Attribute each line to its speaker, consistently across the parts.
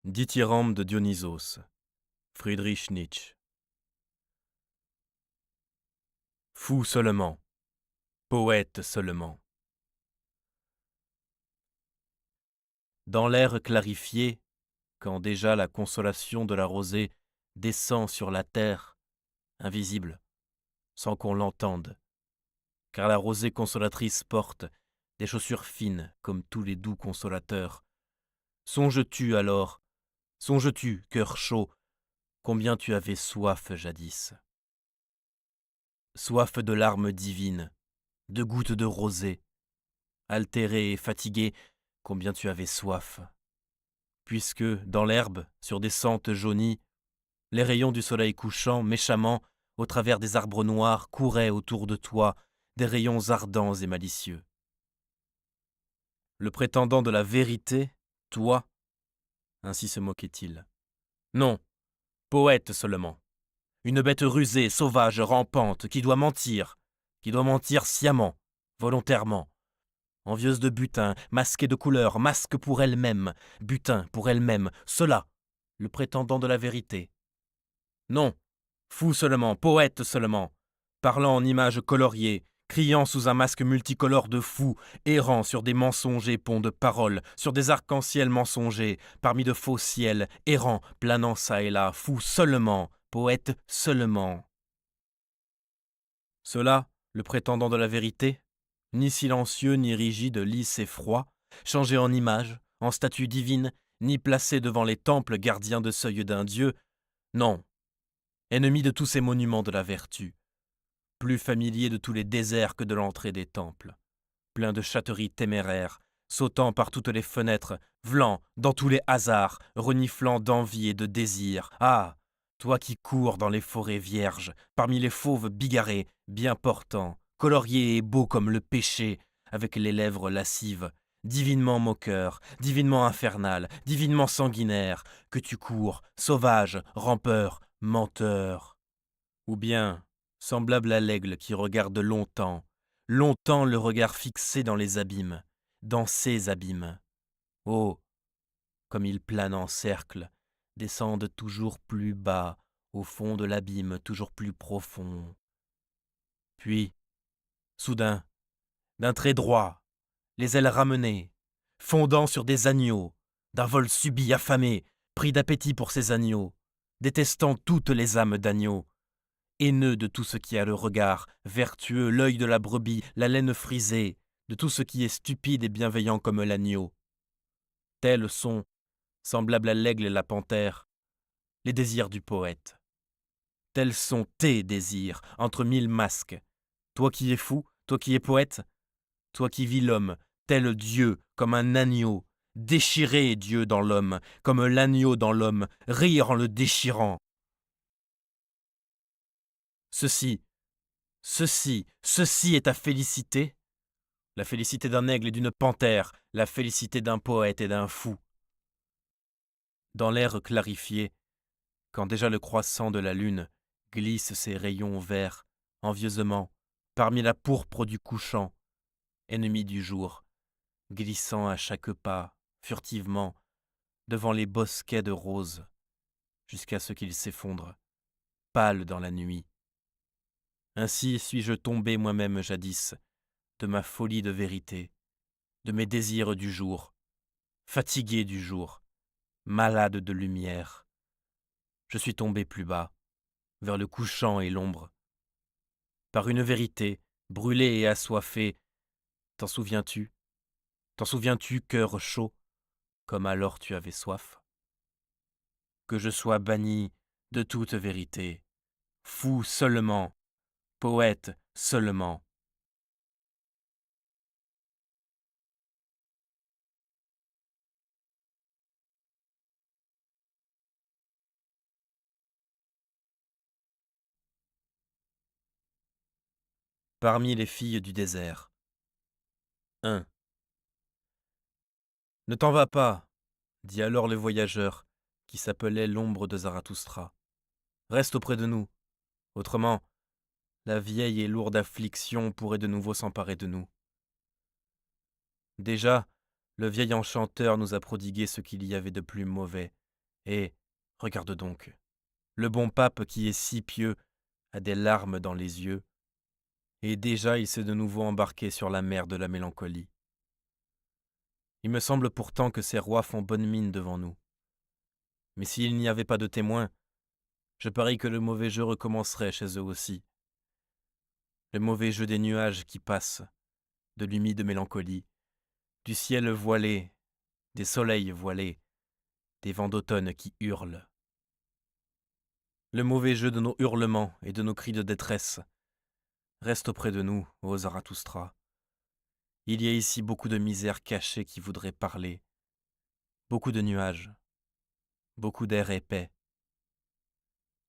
Speaker 1: Dithyrambe de Dionysos, Friedrich Nietzsche. Fou seulement, poète seulement. Dans l'air clarifié, quand déjà la consolation de la rosée descend sur la terre, invisible, sans qu'on l'entende, car la rosée consolatrice porte des chaussures fines comme tous les doux consolateurs. Songes-tu alors, songes-tu, cœur chaud, combien tu avais soif jadis? Soif de larmes divines, de gouttes de rosée, altéré et fatigué, combien tu avais soif. Puisque, dans l'herbe, sur des sentes jaunies, les rayons du soleil couchant, méchamment, au travers des arbres noirs, couraient autour de toi, des rayons ardents et malicieux. Le prétendant de la vérité, toi, ainsi se moquait-il. Non, poète seulement. Une bête rusée, sauvage, rampante, qui doit mentir sciemment, volontairement. Envieuse de butin, masquée de couleurs, masque pour elle-même, butin pour elle-même, cela, le prétendant de la vérité. Non, fou seulement, poète seulement, parlant en images coloriées, criant sous un masque multicolore de fou, errant sur des mensongers ponts de paroles, sur des arcs-en-ciel mensongers, parmi de faux ciels, errant, planant çà et là, fou seulement, poète seulement. Cela, le prétendant de la vérité, ni silencieux, ni rigide, lisse et froid, changé en image, en statue divine, ni placé devant les temples gardiens de seuil d'un dieu, non, ennemi de tous ces monuments de la vertu, plus familier de tous les déserts que de l'entrée des temples, plein de châteries téméraires, sautant par toutes les fenêtres, vlant dans tous les hasards, reniflant d'envie et de désir. Ah, toi qui cours dans les forêts vierges, parmi les fauves bigarrés, bien portants, coloriés et beaux comme le péché, avec les lèvres lascives, divinement moqueur, divinement infernal, divinement sanguinaire, que tu cours, sauvage, rampeur, menteur. Ou bien, semblable à l'aigle qui regarde longtemps, longtemps le regard fixé dans les abîmes, dans ces abîmes. Oh, comme il plane en cercle, descendent toujours plus bas, au fond de l'abîme toujours plus profond. Puis, soudain, d'un trait droit, les ailes ramenées, fondant sur des agneaux, d'un vol subit, affamé, pris d'appétit pour ces agneaux, détestant toutes les âmes d'agneaux, haineux de tout ce qui a le regard, vertueux, l'œil de la brebis, la laine frisée, de tout ce qui est stupide et bienveillant comme l'agneau. Tels sont, semblables à l'aigle et la panthère, les désirs du poète. Tels sont tes désirs, entre mille masques. Toi qui es fou, toi qui es poète, toi qui vis l'homme, tel Dieu, comme un agneau, déchirer Dieu dans l'homme, comme l'agneau dans l'homme, rire en le déchirant. Ceci est ta félicité? La félicité d'un aigle et d'une panthère, la félicité d'un poète et d'un fou. Dans l'air clarifié, quand déjà le croissant de la lune glisse ses rayons verts, envieusement, parmi la pourpre du couchant, ennemi du jour, glissant à chaque pas, furtivement, devant les bosquets de roses, jusqu'à ce qu'il s'effondre, pâle dans la nuit. Ainsi suis-je tombé moi-même jadis, de ma folie de vérité, de mes désirs du jour, fatigué du jour, malade de lumière. Je suis tombé plus bas, vers le couchant et l'ombre. Par une vérité, brûlée et assoiffée, t'en souviens-tu? T'en souviens-tu, cœur chaud, comme alors tu avais soif? Que je sois banni de toute vérité, fou seulement, poète seulement. Parmi les filles du désert. 1. Ne t'en va pas, dit alors le voyageur, qui s'appelait l'ombre de Zarathustra. Reste auprès de nous, autrement, la vieille et lourde affliction pourrait de nouveau s'emparer de nous. Déjà, le vieil enchanteur nous a prodigué ce qu'il y avait de plus mauvais, Et, regarde donc, le bon pape qui est si pieux a des larmes dans les yeux, et déjà il s'est de nouveau embarqué sur la mer de la mélancolie. Il me semble pourtant que ces rois font bonne mine devant nous. Mais s'il n'y avait pas de témoins, je parie que le mauvais jeu recommencerait chez eux aussi. Le mauvais jeu des nuages qui passent, de l'humide mélancolie, du ciel voilé, des soleils voilés, des vents d'automne qui hurlent. Le mauvais jeu de nos hurlements et de nos cris de détresse. Reste auprès de nous, ô Zarathustra. Il y a ici beaucoup de misères cachées qui voudraient parler, beaucoup de nuages, beaucoup d'air épais.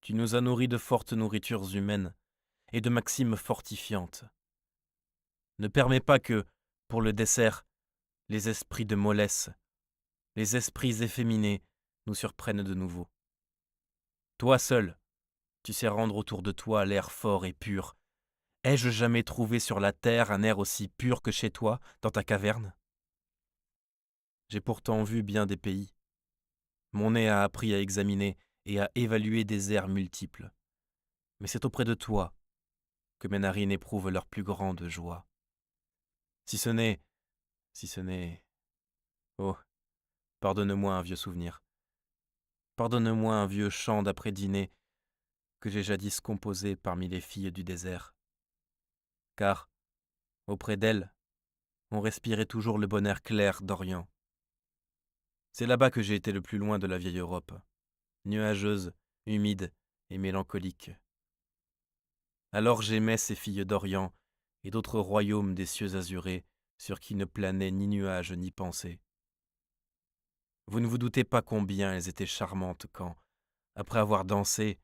Speaker 1: Tu nous as nourris de fortes nourritures humaines et de maximes fortifiantes. Ne permets pas que, pour le dessert, les esprits de mollesse, les esprits efféminés nous surprennent de nouveau. Toi seul, tu sais rendre autour de toi l'air fort et pur. Ai-je jamais trouvé sur la terre un air aussi pur que chez toi, dans ta caverne? J'ai pourtant vu bien des pays. Mon nez a appris à examiner et à évaluer des airs multiples. Mais c'est auprès de toi que mes narines éprouvent leur plus grande joie. Si ce n'est... si ce n'est... Oh, pardonne-moi un vieux souvenir. Pardonne-moi un vieux chant d'après-dîner que j'ai jadis composé parmi les filles du désert. Car, auprès d'elles, on respirait toujours le bon air clair d'Orient. C'est là-bas que j'ai été le plus loin de la vieille Europe, nuageuse, humide et mélancolique. Alors j'aimais ces filles d'Orient et d'autres royaumes des cieux azurés sur qui ne planait ni nuage ni pensée. Vous ne vous doutez pas combien elles étaient charmantes quand, après avoir dansé,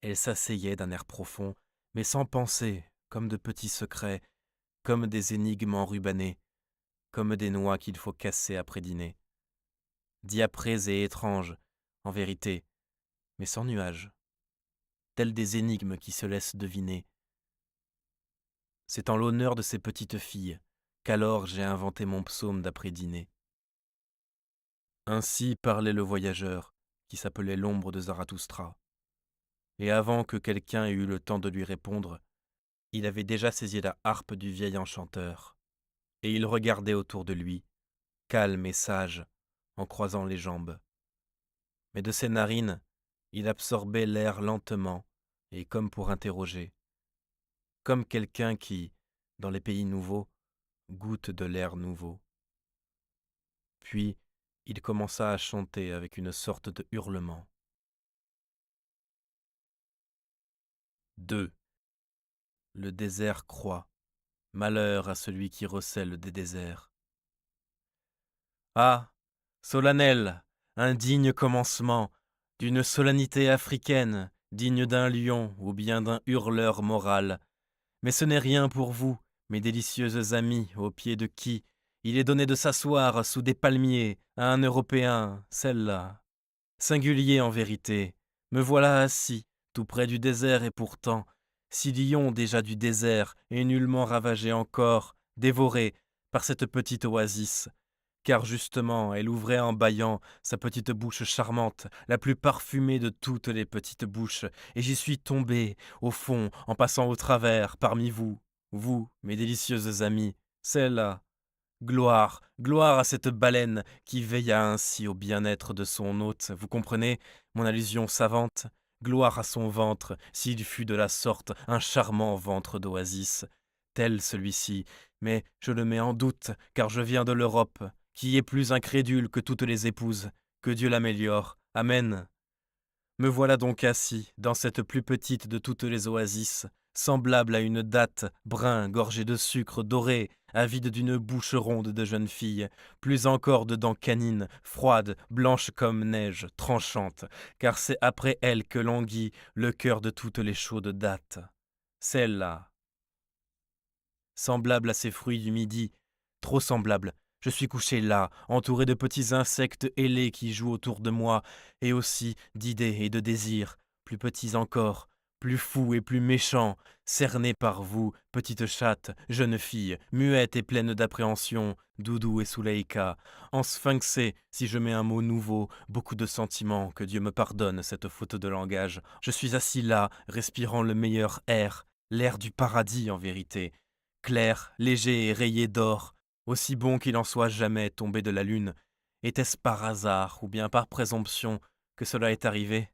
Speaker 1: elles s'asseyaient d'un air profond, mais sans penser, comme de petits secrets, comme des énigmes enrubannées, comme des noix qu'il faut casser après dîner. Diaprés et étranges, en vérité, mais sans nuages, telles des énigmes qui se laissent deviner. C'est en l'honneur de ces petites filles qu'alors j'ai inventé mon psaume d'après-dîner. Ainsi parlait le voyageur, qui s'appelait l'ombre de Zarathustra. Et avant que quelqu'un ait eu le temps de lui répondre, il avait déjà saisi la harpe du vieil enchanteur, et il regardait autour de lui, calme et sage, en croisant les jambes. Mais de ses narines, il absorbait l'air lentement, et comme pour interroger, comme quelqu'un qui, dans les pays nouveaux, goûte de l'air nouveau. Puis, il commença à chanter avec une sorte de hurlement. 2. Le désert croît. Malheur à celui qui recèle des déserts. Ah, solennel, indigne commencement, d'une solennité africaine, digne d'un lion ou bien d'un hurleur moral. Mais ce n'est rien pour vous, mes délicieuses amies, aux pieds de qui il est donné de s'asseoir sous des palmiers à un Européen, celle-là. Singulier en vérité, me voilà assis, tout près du désert et pourtant, si lion déjà du désert et nullement ravagé encore, dévoré par cette petite oasis, car justement elle ouvrait en bâillant sa petite bouche charmante, la plus parfumée de toutes les petites bouches, et j'y suis tombé, au fond, en passant au travers, parmi vous, vous, mes délicieuses amies, celle-là. Gloire, gloire à cette baleine qui veilla ainsi au bien-être de son hôte, vous comprenez, mon allusion savante? Gloire à son ventre, s'il fut de la sorte un charmant ventre d'oasis, tel celui-ci, mais je le mets en doute, car je viens de l'Europe, qui est plus incrédule que toutes les épouses, que Dieu l'améliore. Amen. Me voilà donc assis, dans cette plus petite de toutes les oasis, semblable à une datte, brun, gorgée de sucre doré, avide d'une bouche ronde de jeune fille, plus encore de dents canines, froides, blanches comme neige, tranchantes, car c'est après elle que languit le cœur de toutes les chaudes dattes. Celle-là, semblable à ces fruits du midi, trop semblable. Je suis couché là, entouré de petits insectes ailés qui jouent autour de moi, et aussi d'idées et de désirs, plus petits encore, plus fou et plus méchant, cerné par vous, petite chatte, jeune fille, muette et pleine d'appréhension, Doudou et Soulaïka, ensphinxée, si je mets un mot nouveau, beaucoup de sentiments, que Dieu me pardonne cette faute de langage. Je suis assis là, respirant le meilleur air, l'air du paradis en vérité, clair, léger et rayé d'or, aussi bon qu'il en soit jamais tombé de la lune. Était-ce par hasard, ou bien par présomption, que cela est arrivé?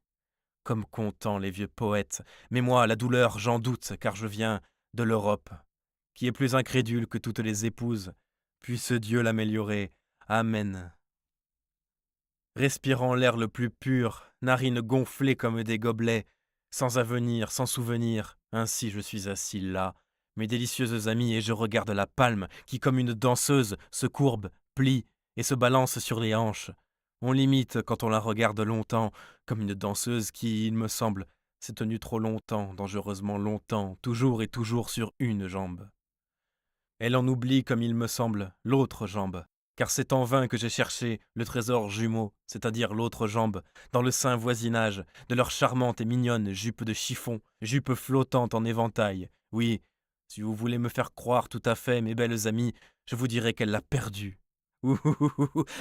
Speaker 1: Comme content les vieux poètes, mais moi, la douleur, j'en doute, car je viens de l'Europe, qui est plus incrédule que toutes les épouses. Puisse Dieu l'améliorer. Amen. Respirant l'air le plus pur, narines gonflées comme des gobelets, sans avenir, sans souvenir, ainsi je suis assis là, mes délicieuses amies, et je regarde la palme qui, comme une danseuse, se courbe, plie et se balance sur les hanches. On l'imite quand on la regarde longtemps, comme une danseuse qui, il me semble, s'est tenue trop longtemps, dangereusement longtemps, toujours et toujours sur une jambe. Elle en oublie, comme il me semble, l'autre jambe, car c'est en vain que j'ai cherché le trésor jumeau, c'est-à-dire l'autre jambe, dans le sein voisinage de leur charmante et mignonne jupe de chiffon, jupe flottante en éventail. Oui, si vous voulez me faire croire tout à fait, mes belles amies, je vous dirai qu'elle l'a perdue. Ouh,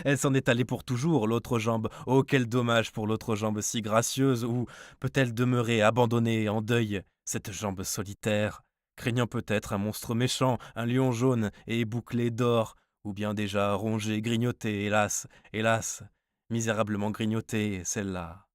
Speaker 1: elle s'en est allée pour toujours, l'autre jambe. Oh, quel dommage pour l'autre jambe si gracieuse. Où peut-elle demeurer abandonnée en deuil, cette jambe solitaire, craignant peut-être un monstre méchant, un lion jaune et bouclé d'or, ou bien déjà rongée, grignotée, hélas, hélas, misérablement grignotée, celle-là.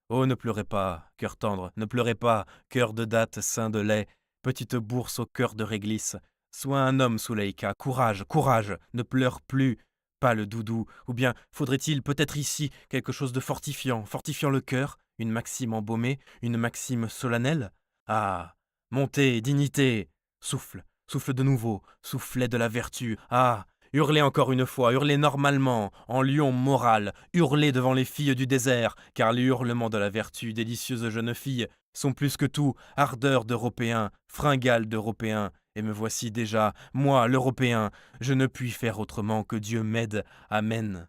Speaker 1: Oh, ne pleurez pas, cœur tendre, ne pleurez pas, cœur de date, sein de lait, petite bourse au cœur de réglisse. Sois un homme, Soulaïka, courage, courage, ne pleure plus, pas le doudou, ou bien faudrait-il peut-être ici quelque chose de fortifiant, fortifiant le cœur, une maxime embaumée, une maxime solennelle? Ah, montez, dignité, souffle, souffle de nouveau, soufflet de la vertu, ah, hurlez encore une fois, hurlez normalement, en lion moral, hurlez devant les filles du désert, car les hurlements de la vertu, délicieuses jeunes filles, sont plus que tout ardeur d'Européen, fringale d'Européen, et me voici déjà, moi, l'Européen, je ne puis faire autrement que Dieu m'aide, amen.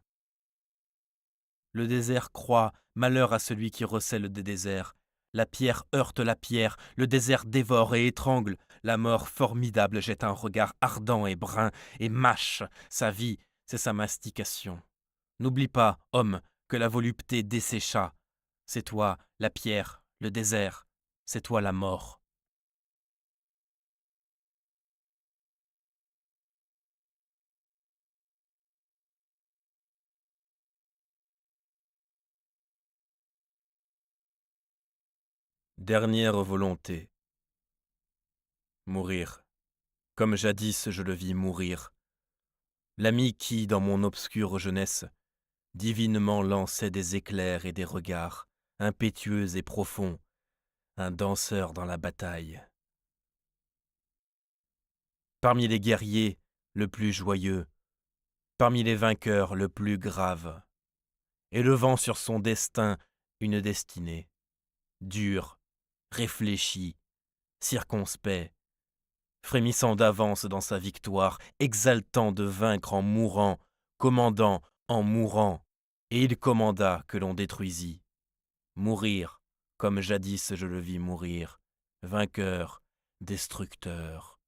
Speaker 1: Le désert croît, malheur à celui qui recèle des déserts. La pierre heurte la pierre, le désert dévore et étrangle, la mort formidable jette un regard ardent et brun, et mâche, sa vie, c'est sa mastication. N'oublie pas, homme, que la volupté dessécha. C'est toi, la pierre, le désert, c'est toi la mort. Dernière volonté. Mourir. Comme jadis je le vis mourir. L'ami qui, dans mon obscure jeunesse, divinement lançait des éclairs et des regards, impétueux et profonds, un danseur dans la bataille. Parmi les guerriers, le plus joyeux, parmi les vainqueurs, le plus grave, élevant sur son destin une destinée, dure, réfléchie, circonspect, frémissant d'avance dans sa victoire, exaltant de vaincre en mourant, commandant en mourant, et il commanda que l'on détruisit. Mourir, comme jadis je le vis mourir, vainqueur, destructeur.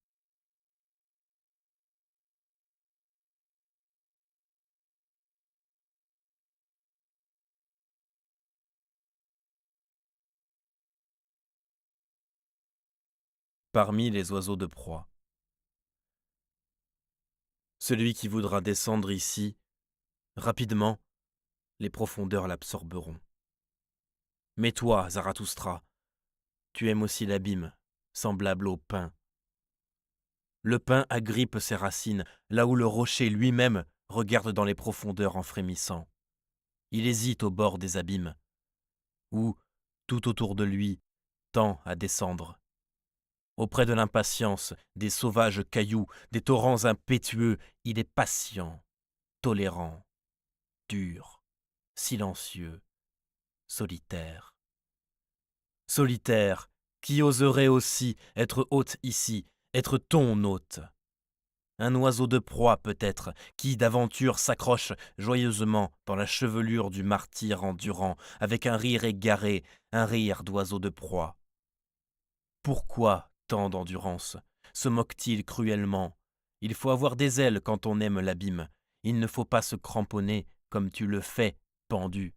Speaker 1: Parmi les oiseaux de proie. Celui qui voudra descendre ici, rapidement, les profondeurs l'absorberont. Mais toi, Zarathustra, tu aimes aussi l'abîme, semblable au pin. Le pin agrippe ses racines, là où le rocher lui-même regarde dans les profondeurs en frémissant. Il hésite au bord des abîmes, où, tout autour de lui, tend à descendre. Auprès de l'impatience, des sauvages cailloux, des torrents impétueux, il est patient, tolérant, dur, silencieux, solitaire. Solitaire, qui oserait aussi être hôte ici, être ton hôte? Un oiseau de proie peut-être, qui d'aventure s'accroche joyeusement dans la chevelure du martyr endurant, avec un rire égaré, un rire d'oiseau de proie. Pourquoi tant d'endurance? Se moque-t-il cruellement? Il faut avoir des ailes quand on aime l'abîme. Il ne faut pas se cramponner comme tu le fais, pendu.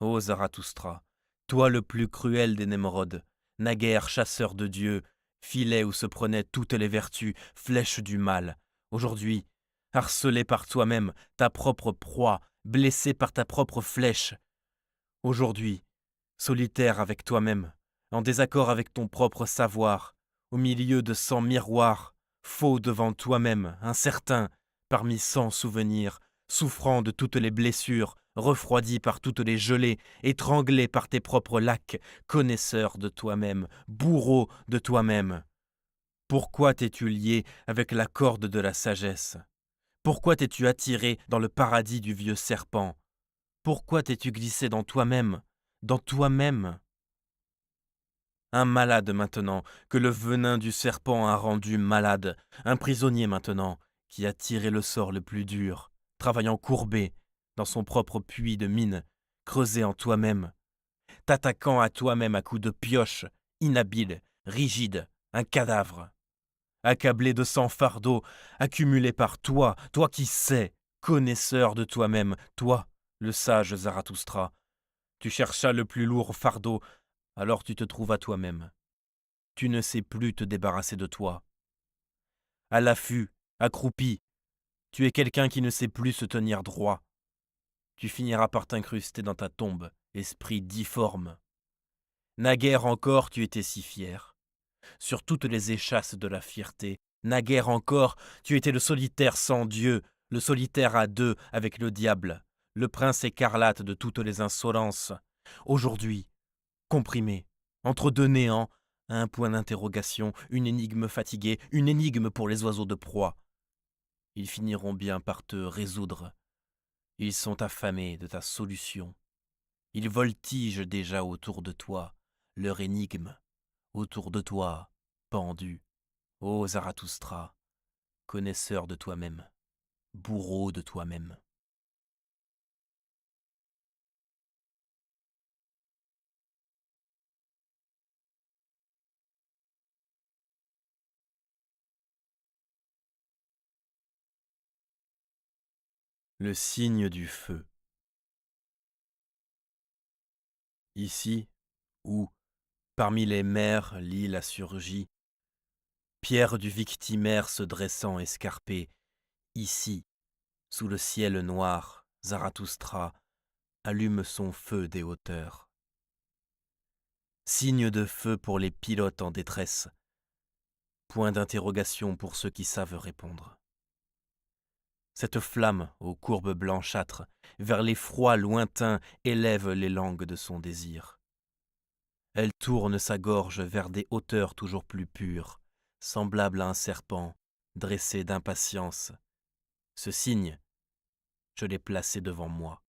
Speaker 1: Ô Zarathustra, toi le plus cruel des Némrodes, naguère chasseur de Dieu, filet où se prenaient toutes les vertus, flèche du mal, aujourd'hui, harcelé par toi-même, ta propre proie, blessé par ta propre flèche, aujourd'hui, solitaire avec toi-même, en désaccord avec ton propre savoir, au milieu de 100 miroirs, faux devant toi-même, incertain, parmi 100 souvenirs, souffrant de toutes les blessures, refroidi par toutes les gelées, étranglé par tes propres lacs, connaisseur de toi-même, bourreau de toi-même. Pourquoi t'es-tu lié avec la corde de la sagesse? Pourquoi t'es-tu attiré dans le paradis du vieux serpent? Pourquoi t'es-tu glissé dans toi-même? Dans toi-même? Un malade maintenant, que le venin du serpent a rendu malade, un prisonnier maintenant, qui a tiré le sort le plus dur, travaillant courbé, dans son propre puits de mine, creusé en toi-même, t'attaquant à toi-même à coups de pioche, inhabile, rigide, un cadavre, accablé de sang fardeau, accumulé par toi, toi qui sais, connaisseur de toi-même, toi, le sage Zarathustra. Tu cherchas le plus lourd fardeau, alors tu te trouves à toi-même. Tu ne sais plus te débarrasser de toi. À l'affût, accroupi, tu es quelqu'un qui ne sait plus se tenir droit. Tu finiras par t'incruster dans ta tombe, esprit difforme. Naguère encore tu étais si fier. Sur toutes les échasses de la fierté, naguère encore tu étais le solitaire sans Dieu, le solitaire à deux avec le diable, le prince écarlate de toutes les insolences. Aujourd'hui, comprimé, entre deux néants, un point d'interrogation, une énigme fatiguée, une énigme pour les oiseaux de proie. Ils finiront bien par te résoudre. Ils sont affamés de ta solution. Ils voltigent déjà autour de toi, leur énigme, autour de toi, pendu. Ô Zarathustra, connaisseur de toi-même, bourreau de toi-même. Le signe du feu. Ici, où, parmi les mers, l'île a surgi, pierre du victimaire se dressant escarpée, ici, sous le ciel noir, Zarathustra allume son feu des hauteurs. Signe de feu pour les pilotes en détresse, point d'interrogation pour ceux qui savent répondre. Cette flamme aux courbes blanchâtres, vers les froids lointains, élève les langues de son désir. Elle tourne sa gorge vers des hauteurs toujours plus pures, semblable à un serpent, dressé d'impatience. Ce signe, je l'ai placé devant moi.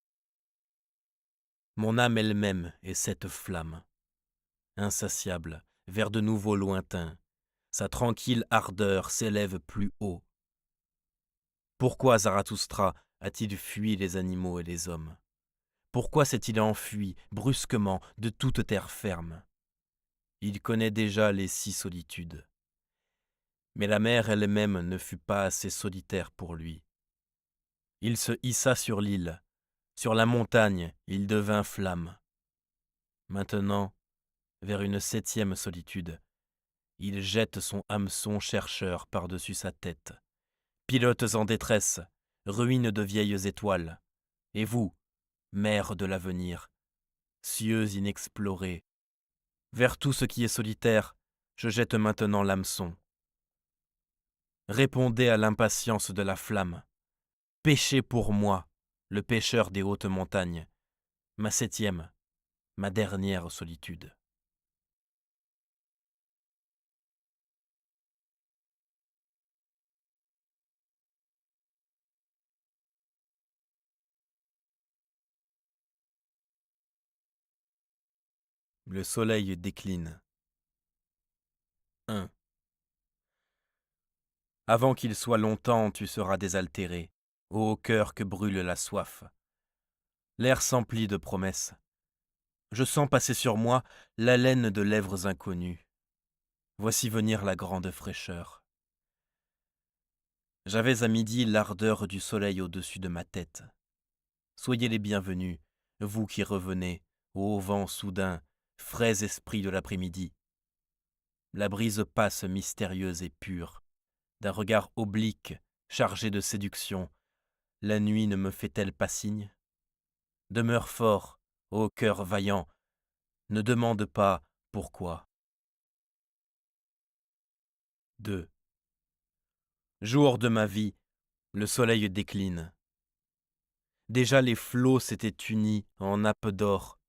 Speaker 1: Mon âme elle-même est cette flamme, insatiable, vers de nouveaux lointains. Sa tranquille ardeur s'élève plus haut. Pourquoi Zarathustra a-t-il fui les animaux et les hommes? Pourquoi s'est-il enfui brusquement de toute terre ferme? Il connaît déjà les 6 solitudes. Mais la mer elle-même ne fut pas assez solitaire pour lui. Il se hissa sur l'île, sur la montagne, il devint flamme. Maintenant, vers une 7e solitude, il jette son hameçon chercheur par-dessus sa tête. Pilotes en détresse, ruines de vieilles étoiles. Et vous, mer de l'avenir, cieux inexplorés, vers tout ce qui est solitaire, je jette maintenant l'hameçon. Répondez à l'impatience de la flamme. Pêchez pour moi, le pêcheur des hautes montagnes, ma 7e, ma dernière solitude. Le soleil décline. 1. Avant qu'il soit longtemps, tu seras désaltéré, ô cœur que brûle la soif. L'air s'emplit de promesses. Je sens passer sur moi l'haleine de lèvres inconnues. voici venir la grande fraîcheur. J'avais à midi l'ardeur du soleil au-dessus de ma tête. Soyez les bienvenus, vous qui revenez, ô vent soudain, frais esprit de l'après-midi. La brise passe mystérieuse et pure, d'un regard oblique, chargé de séduction. La nuit ne me fait-elle pas signe? Demeure fort, ô cœur vaillant, ne demande pas pourquoi. 2. Jour de ma vie, le soleil décline. Déjà les flots s'étaient unis en nappes d'or.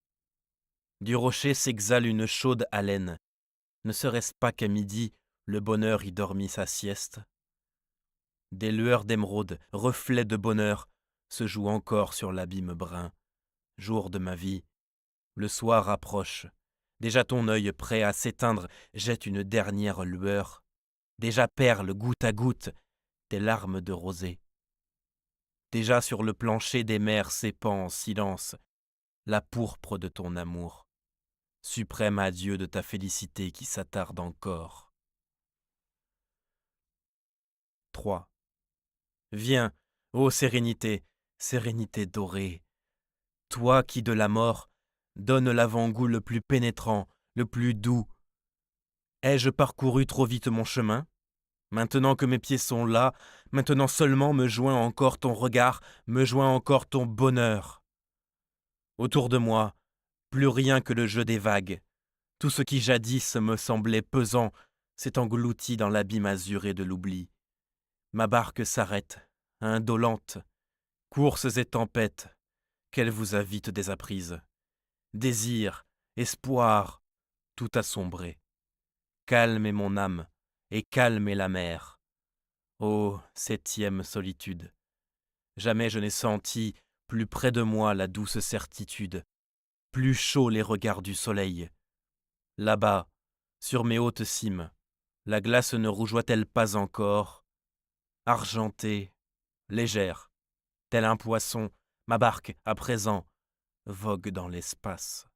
Speaker 1: Du rocher s'exhale une chaude haleine. Ne serait-ce pas qu'à midi, le bonheur y dormit sa sieste? Des lueurs d'émeraude, reflets de bonheur, se jouent encore sur l'abîme brun. Jour de ma vie, le soir approche. Déjà ton œil prêt à s'éteindre jette une dernière lueur. Déjà perle goutte à goutte tes larmes de rosée. Déjà sur le plancher des mers s'épand en silence la pourpre de ton amour, suprême adieu de ta félicité qui s'attarde encore. 3. Viens, ô sérénité, sérénité dorée, toi qui de la mort donnes l'avant-goût le plus pénétrant, le plus doux. Ai-je parcouru trop vite mon chemin? Maintenant que mes pieds sont là, maintenant seulement me joint encore ton regard, me joint encore ton bonheur. Autour de moi, plus rien que le jeu des vagues. Tout ce qui jadis me semblait pesant s'est englouti dans l'abîme azuré de l'oubli. Ma barque s'arrête, indolente. Courses et tempêtes, qu'elle vous a vite désapprises. Désir, espoir, tout a sombré. Calme est mon âme, et calme est la mer. Ô septième solitude, jamais je n'ai senti plus près de moi la douce certitude, plus chaud les regards du soleil. Là-bas, sur mes hautes cimes, la glace ne rougeoie-t-elle pas encore? Argentée, légère, tel un poisson, ma barque, à présent, vogue dans l'espace.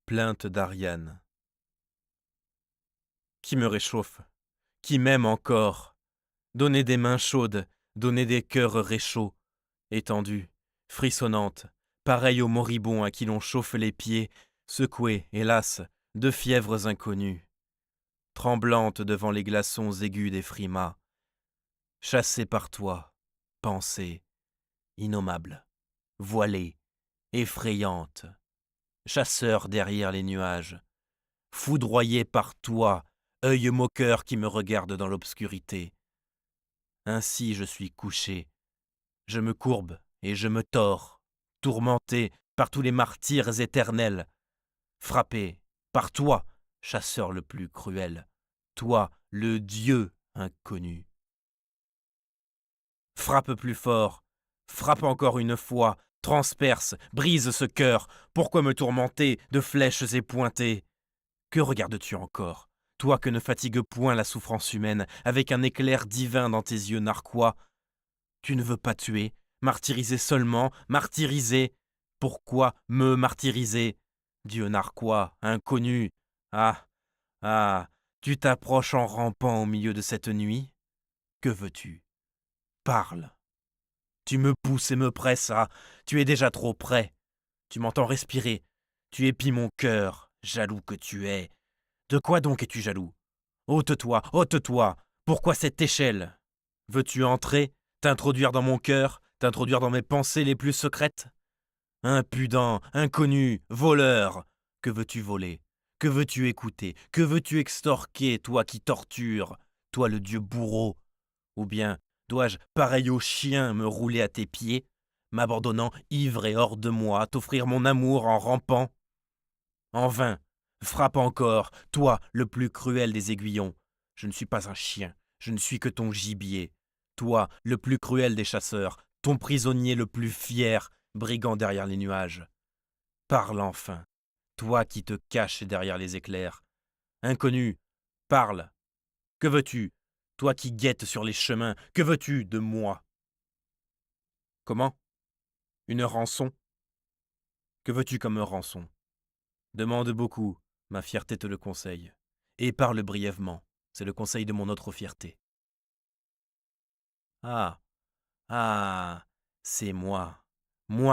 Speaker 1: Plainte d'Ariane. Qui me réchauffe, qui m'aime encore. Donnez des mains chaudes, donnez des cœurs réchauds, étendus, frissonnantes, pareilles aux moribonds à qui l'on chauffe les pieds, secoués, hélas, de fièvres inconnues, tremblantes devant les glaçons aigus des frimas, chassées par toi, pensée, innommable, voilée, effrayante, chasseur derrière les nuages, foudroyé par toi, œil moqueur qui me regarde dans l'obscurité. Ainsi je suis couché, je me courbe et je me tords, tourmenté par tous les martyrs éternels, frappé par toi, chasseur le plus cruel, toi, le Dieu inconnu. Frappe plus fort, frappe encore une fois, transperce, brise ce cœur, pourquoi me tourmenter de flèches épointées? Que regardes-tu encore, toi que ne fatigue point la souffrance humaine, avec un éclair divin dans tes yeux narquois? Tu ne veux pas tuer, martyriser seulement, martyriser. Pourquoi me martyriser? Dieu narquois, inconnu. Ah, ah, tu t'approches en rampant au milieu de cette nuit? Que veux-tu? Parle. Tu me pousses et me presses, ah, tu es déjà trop près. Tu m'entends respirer, tu épis mon cœur, jaloux que tu es. De quoi donc es-tu jaloux? Ôte-toi, ôte-toi. Pourquoi cette échelle? Veux-tu entrer, t'introduire dans mon cœur, t'introduire dans mes pensées les plus secrètes? Impudent, inconnu, voleur, que veux-tu voler? Que veux-tu écouter? Que veux-tu extorquer, toi qui tortures, toi le dieu bourreau? Ou bien dois-je, pareil au chien, me rouler à tes pieds, m'abandonnant ivre et hors de moi, t'offrir mon amour en rampant? En vain, frappe encore, toi le plus cruel des aiguillons. Je ne suis pas un chien, je ne suis que ton gibier. Toi, le plus cruel des chasseurs, ton prisonnier le plus fier, brigand derrière les nuages. Parle enfin, toi qui te caches derrière les éclairs. Inconnu, Parle. Que veux-tu, toi qui guettes sur les chemins, que veux-tu de moi? Comment? Une rançon? Que veux-tu comme rançon? Demande beaucoup, ma fierté te le conseille. Et parle brièvement, c'est le conseil de mon autre fierté. Ah, ah, c'est moi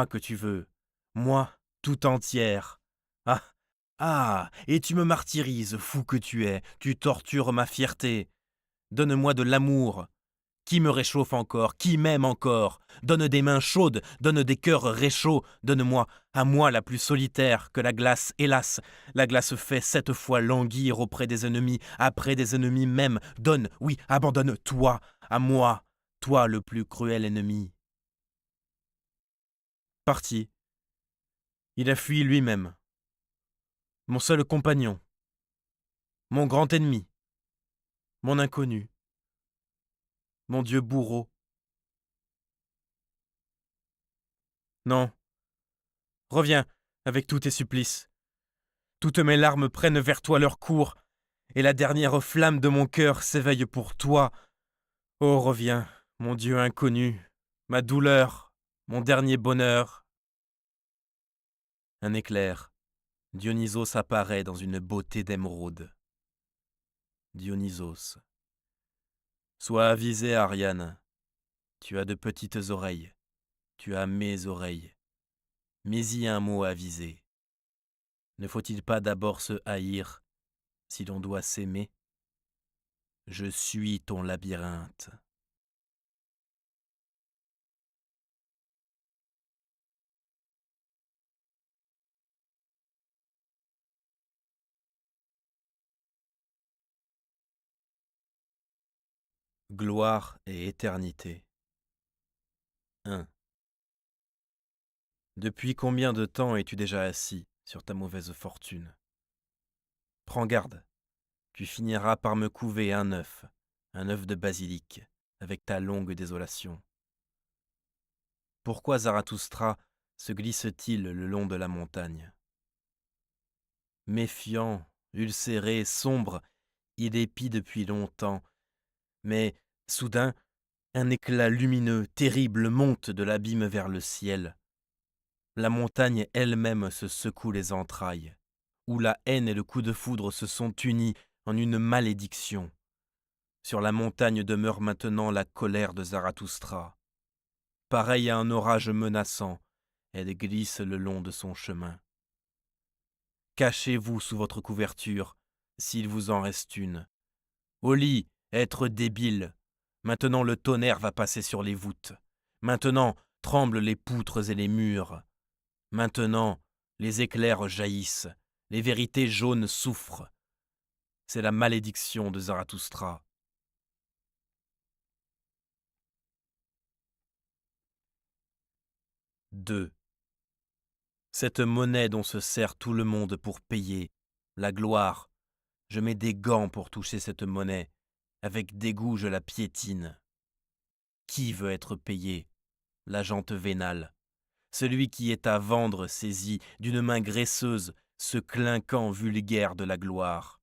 Speaker 1: que tu veux, moi tout entière. Ah, ah, et tu me martyrises, fou que tu es, tu tortures ma fierté. Donne-moi de l'amour. Qui me réchauffe encore? Qui m'aime encore? Donne des mains chaudes, donne des cœurs réchauds, donne-moi, à moi la plus solitaire, que la glace, hélas, la glace fait 7 fois languir auprès des ennemis, après des ennemis même. Donne, oui, abandonne, toi, à moi, toi le plus cruel ennemi. Parti, il a fui lui-même, mon seul compagnon, mon grand ennemi, mon inconnu, mon Dieu bourreau. Non, reviens avec tous tes supplices. Toutes mes larmes prennent vers toi leur cours, et la dernière flamme de mon cœur s'éveille pour toi. Oh, reviens, mon Dieu inconnu, ma douleur, mon dernier bonheur. Un éclair. Dionysos apparaît dans une beauté d'émeraude. Dionysos. Sois avisé, Ariane. Tu as de petites oreilles. Tu as mes oreilles. Mets-y un mot avisé. Ne faut-il pas d'abord se haïr si l'on doit s'aimer? Je suis ton labyrinthe. Gloire et éternité. 1. Depuis combien de temps es-tu déjà assis sur ta mauvaise fortune? Prends garde, tu finiras par me couver un œuf de basilic, avec ta longue désolation. Pourquoi Zarathustra se glisse-t-il le long de la montagne? Méfiant, ulcéré, sombre, il épie depuis longtemps, mais, soudain, un éclat lumineux, terrible, monte de l'abîme vers le ciel. La montagne elle-même se secoue les entrailles, où la haine et le coup de foudre se sont unis en une malédiction. Sur la montagne demeure maintenant la colère de Zarathustra. Pareille à un orage menaçant, elle glisse le long de son chemin. Cachez-vous sous votre couverture, s'il vous en reste une. Au lit, être débile. Maintenant le tonnerre va passer sur les voûtes. Maintenant tremblent les poutres et les murs. Maintenant, les éclairs jaillissent, les vérités jaunes souffrent. C'est la malédiction de Zarathustra. 2. Cette monnaie dont se sert tout le monde pour payer, la gloire, je mets des gants pour toucher cette monnaie, avec dégoût je la piétine. Qui veut être payé? L'agente vénale. Celui qui est à vendre saisit d'une main graisseuse ce clinquant vulgaire de la gloire.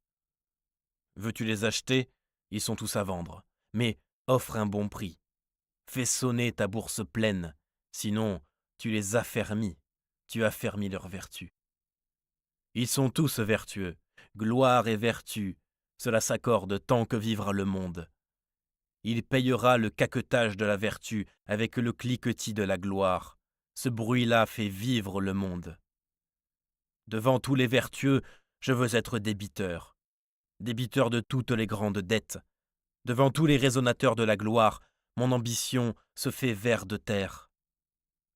Speaker 1: Veux-tu les acheter? Ils sont tous à vendre. Mais offre un bon prix. Fais sonner ta bourse pleine, sinon tu les affermis, tu affermis leur vertu. Ils sont tous vertueux, gloire et vertu, cela s'accorde tant que vivra le monde. Il payera le caquetage de la vertu avec le cliquetis de la gloire. Ce bruit-là fait vivre le monde. Devant tous les vertueux, je veux être débiteur de toutes les grandes dettes. Devant tous les raisonnateurs de la gloire, mon ambition se fait vers de terre.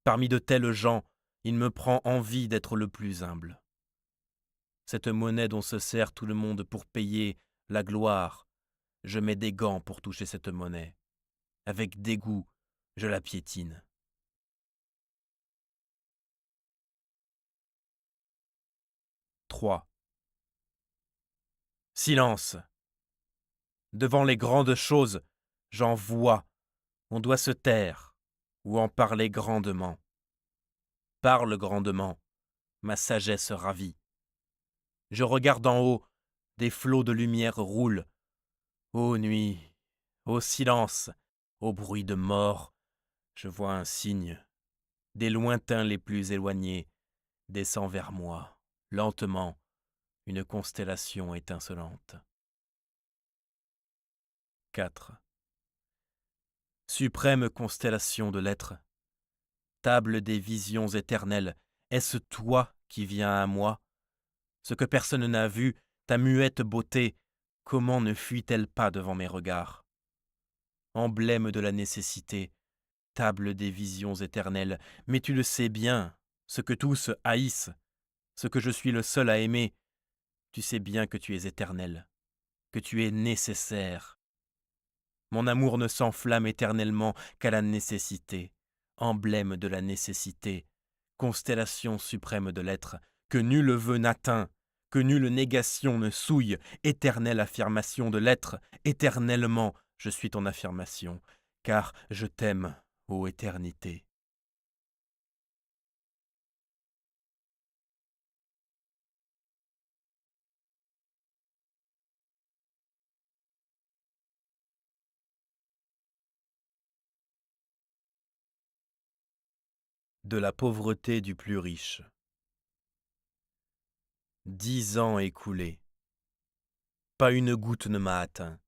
Speaker 1: Parmi de tels gens, il me prend envie d'être le plus humble. Cette monnaie dont se sert tout le monde pour payer la gloire, je mets des gants pour toucher cette monnaie. Avec dégoût, je la piétine. 3. Silence. Devant les grandes choses, j'en vois. On doit se taire ou en parler grandement. Parle grandement, ma sagesse ravie. Je regarde en haut, Des flots de lumière roulent. Ô nuit, ô silence, ô bruit de mort, je vois un signe. Des lointains les plus éloignés descend vers moi, lentement, une constellation étincelante. 4. Suprême constellation de l'être, table des visions éternelles, est-ce toi qui viens à moi? Ce que personne n'a vu, ta muette beauté, comment ne fuit-elle pas devant mes regards? Emblème de la nécessité, table des visions éternelles, mais tu le sais bien, ce que tous haïssent, ce que je suis le seul à aimer, tu sais bien que tu es éternel, que tu es nécessaire. Mon amour ne s'enflamme éternellement qu'à la nécessité, emblème de la nécessité, constellation suprême de l'être, que nul vœu n'atteint, que nulle négation ne souille, éternelle affirmation de l'être, éternellement je suis ton affirmation, car je t'aime, ô éternité. De la pauvreté du plus riche. 10 ans écoulés. Pas une goutte ne m'a atteint.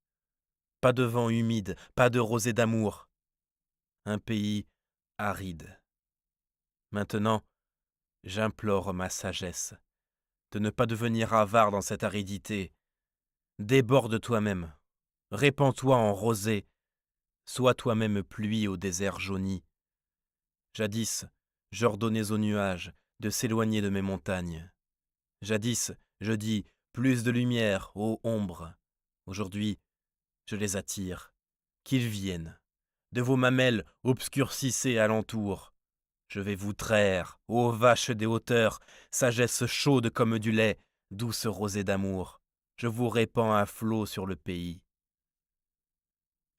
Speaker 1: Pas de vent humide, pas de rosée d'amour. Un pays aride. Maintenant, j'implore ma sagesse de ne pas devenir avare dans cette aridité. Déborde toi-même, répands-toi en rosée, sois toi-même pluie au désert jauni. Jadis, j'ordonnais aux nuages de s'éloigner de mes montagnes. Jadis, je dis plus de lumière, ô ombre. Aujourd'hui, je les attire, qu'ils viennent. De vos mamelles obscurcissez alentour. Je vais vous traire, ô vaches des hauteurs, sagesse chaude comme du lait, douce rosée d'amour. Je vous répands à flot sur le pays.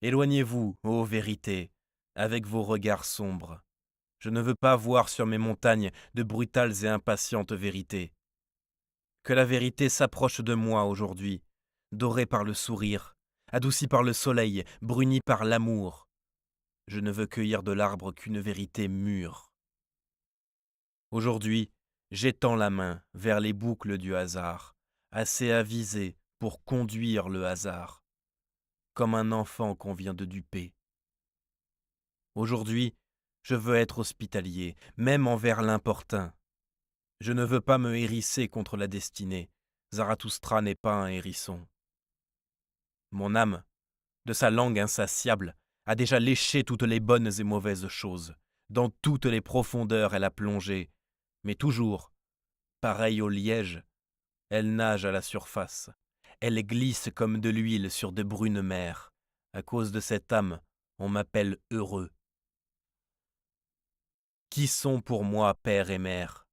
Speaker 1: Éloignez-vous, ô vérité, avec vos regards sombres. Je ne veux pas voir sur mes montagnes de brutales et impatientes vérités. Que la vérité s'approche de moi aujourd'hui, dorée par le sourire, adoucie par le soleil, brunie par l'amour. Je ne veux cueillir de l'arbre qu'une vérité mûre. Aujourd'hui, j'étends la main vers les boucles du hasard, assez avisées pour conduire le hasard, comme un enfant qu'on vient de duper. Aujourd'hui, je veux être hospitalier, même envers l'importun. Je ne veux pas me hérisser contre la destinée. Zarathustra n'est pas un hérisson. Mon âme, de sa langue insatiable, a déjà léché toutes les bonnes et mauvaises choses. Dans toutes les profondeurs elle a plongé, mais toujours, pareille au liège, elle nage à la surface. Elle glisse comme de l'huile sur de brunes mers. À cause de cette âme, on m'appelle heureux. Qui sont pour moi père et mère?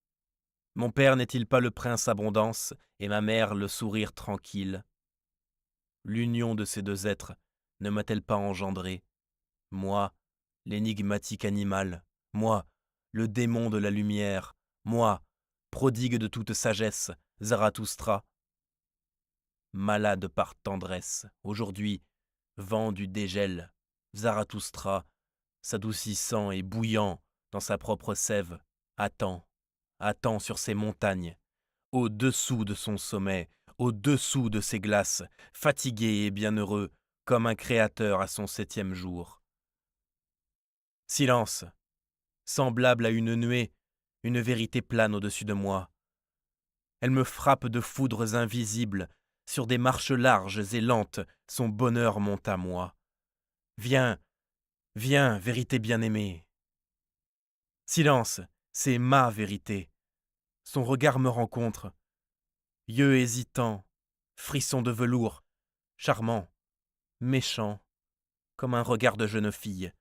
Speaker 1: Mon père n'est-il pas le prince abondance et ma mère le sourire tranquille? L'union de ces deux êtres ne m'a-t-elle pas engendré? Moi, l'énigmatique animal, moi, le démon de la lumière, moi, prodigue de toute sagesse, Zarathustra. Malade par tendresse, aujourd'hui, vent du dégel, Zarathustra, s'adoucissant et bouillant dans sa propre sève, attend sur ses montagnes, au-dessous de son sommet, au-dessous de ses glaces, fatigué et bienheureux, comme un créateur à son 7e jour. Silence, semblable à une nuée, une vérité plane au-dessus de moi. Elle me frappe de foudres invisibles, sur des marches larges et lentes, son bonheur monte à moi. Viens, viens, vérité bien-aimée. Silence, c'est ma vérité. Son regard me rencontre, yeux hésitants, frisson de velours, charmant, méchant, comme un regard de jeune fille.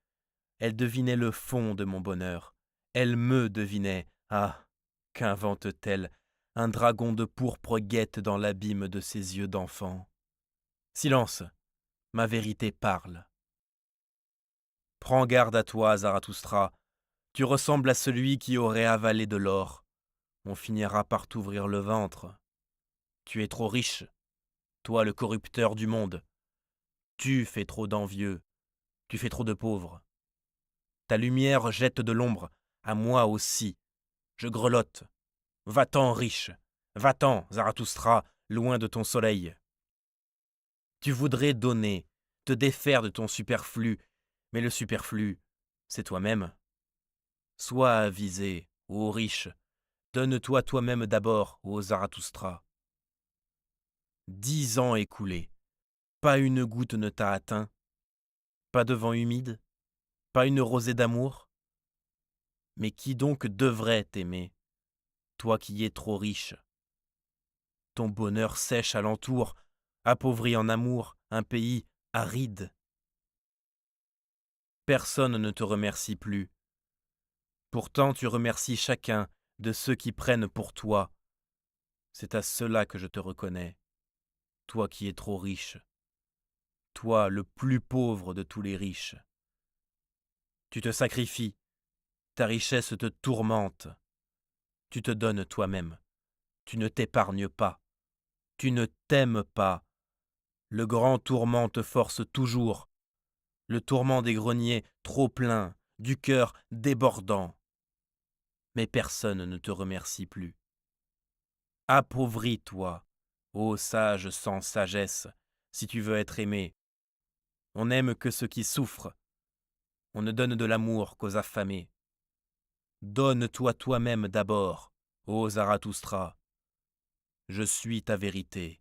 Speaker 1: Elle devinait le fond de mon bonheur. Elle me devinait. Ah, qu'invente-t-elle? Un dragon de pourpre guette dans l'abîme de ses yeux d'enfant. Silence, ma vérité parle. Prends garde à toi, Zarathustra. Tu ressembles à celui qui aurait avalé de l'or. On finira par t'ouvrir le ventre. Tu es trop riche. toi le corrupteur du monde. Tu fais trop d'envieux, tu fais trop de pauvres. Ta lumière jette de l'ombre, à moi aussi. Je grelotte. Va-t'en, riche. Va-t'en, Zarathustra, loin de ton soleil. Tu voudrais donner, te défaire de ton superflu, mais le superflu, c'est toi-même. Sois avisé, ô riche, donne-toi toi-même d'abord, ô Zarathustra. 10 ans écoulés, pas une goutte ne t'a atteint, pas de vent humide, pas une rosée d'amour. Mais qui donc devrait t'aimer, toi qui es trop riche? Ton bonheur sèche alentour, appauvrit en amour un pays aride. Personne ne te remercie plus. Pourtant tu remercies chacun de ceux qui prennent pour toi. C'est à cela que je te reconnais, toi qui es trop riche, toi le plus pauvre de tous les riches. Tu te sacrifies, ta richesse te tourmente, tu te donnes toi-même, tu ne t'épargnes pas, tu ne t'aimes pas. Le grand tourment te force toujours, le tourment des greniers trop pleins, du cœur débordant. Mais personne ne te remercie plus. Appauvris-toi, ô sage sans sagesse, si tu veux être aimé. On n'aime que ceux qui souffrent. On ne donne de l'amour qu'aux affamés. Donne-toi toi-même d'abord, ô Zarathustra. Je suis ta vérité.